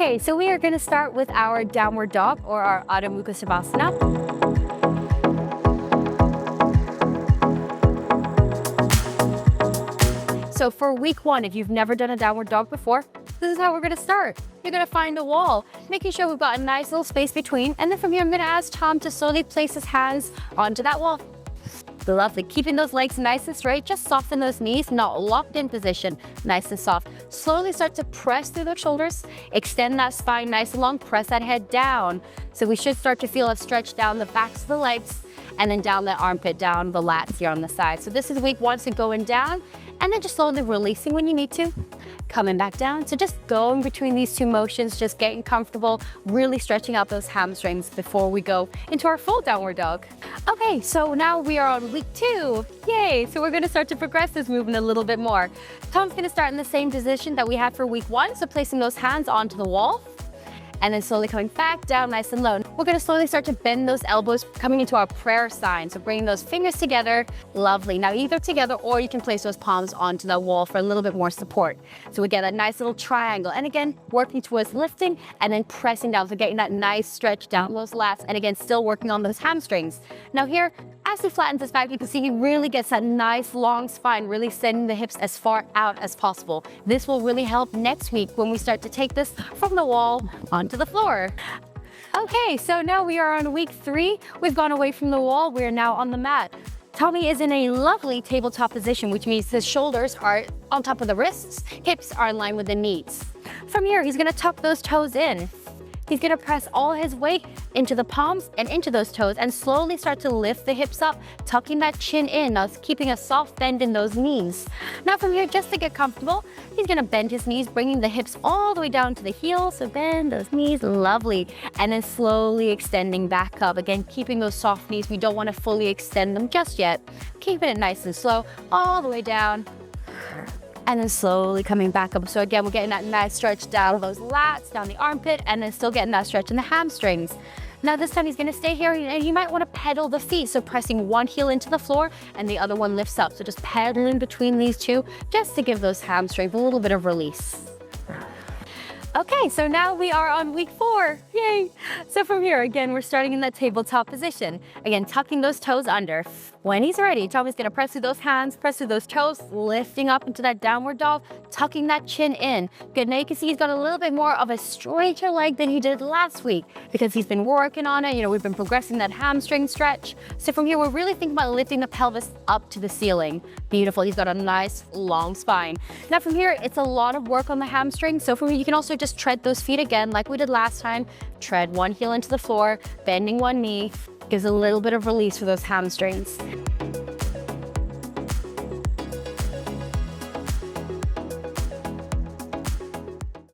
Okay, so we are going to start with our downward dog or our Adho Mukha Savasana. So for week 1, if you've never done a downward dog before, this is how we're going to start. You're going to find a wall, making sure we've got a nice little space between. And then from here, I'm going to ask Tom to slowly place his hands onto that wall. Lovely. Keeping those legs nice and straight. Just soften those knees, not locked in position. Nice and soft. Slowly start to press through those shoulders. Extend that spine nice and long. Press that head down. So we should start to feel a stretch down the backs of the legs and then down the armpit, down the lats here on the side. So this is week 1, so going down and then just slowly releasing when you need to. Coming back down. So just going between these two motions, just getting comfortable, really stretching out those hamstrings before we go into our full downward dog. Okay, so now we are on week 2. Yay! So we're going to start to progress this movement a little bit more. Tom's going to start in the same position that we had for week 1. So placing those hands onto the wall. And then slowly coming back down nice and low. We're gonna slowly start to bend those elbows, coming into our prayer sign. So bringing those fingers together, lovely. Now either together or you can place those palms onto the wall for a little bit more support. So we get a nice little triangle. And again, working towards lifting and then pressing down. So getting that nice stretch down those lats. And again, still working on those hamstrings. Now here, as he flattens his back, you can see he really gets that nice long spine, really sending the hips as far out as possible. This will really help next week when we start to take this from the wall onto the floor. Okay, so now we are on week 3. We've gone away from the wall. We're now on the mat. Tommy is in a lovely tabletop position, which means his shoulders are on top of the wrists, hips are in line with the knees. From here, he's gonna tuck those toes in. He's gonna press all his weight into the palms and into those toes and slowly start to lift the hips up, tucking that chin in, keeping a soft bend in those knees. Now from here, just to get comfortable, he's gonna bend his knees, bringing the hips all the way down to the heels. So bend those knees, lovely. And then slowly extending back up. Again, keeping those soft knees. We don't wanna fully extend them just yet. Keeping it nice and slow, all the way down. And then slowly coming back up. So again, we're getting that nice stretch down those lats, down the armpit, and then still getting that stretch in the hamstrings. Now this time he's gonna stay here and you might wanna pedal the feet. So pressing one heel into the floor and the other one lifts up. So just pedaling between these two, just to give those hamstrings a little bit of release. Okay, so now we are on week 4, yay! So from here, again, we're starting in that tabletop position. Again, tucking those toes under. When he's ready, Tommy's gonna press through those hands, press through those toes, lifting up into that downward dog, tucking that chin in. Good, now you can see he's got a little bit more of a straighter leg than he did last week because he's been working on it. You know, we've been progressing that hamstring stretch. So from here, we're really thinking about lifting the pelvis up to the ceiling. Beautiful, he's got a nice long spine. Now from here, it's a lot of work on the hamstring. So from here, you can also just tread those feet again like we did last time. Tread one heel into the floor, bending one knee, gives a little bit of release for those hamstrings.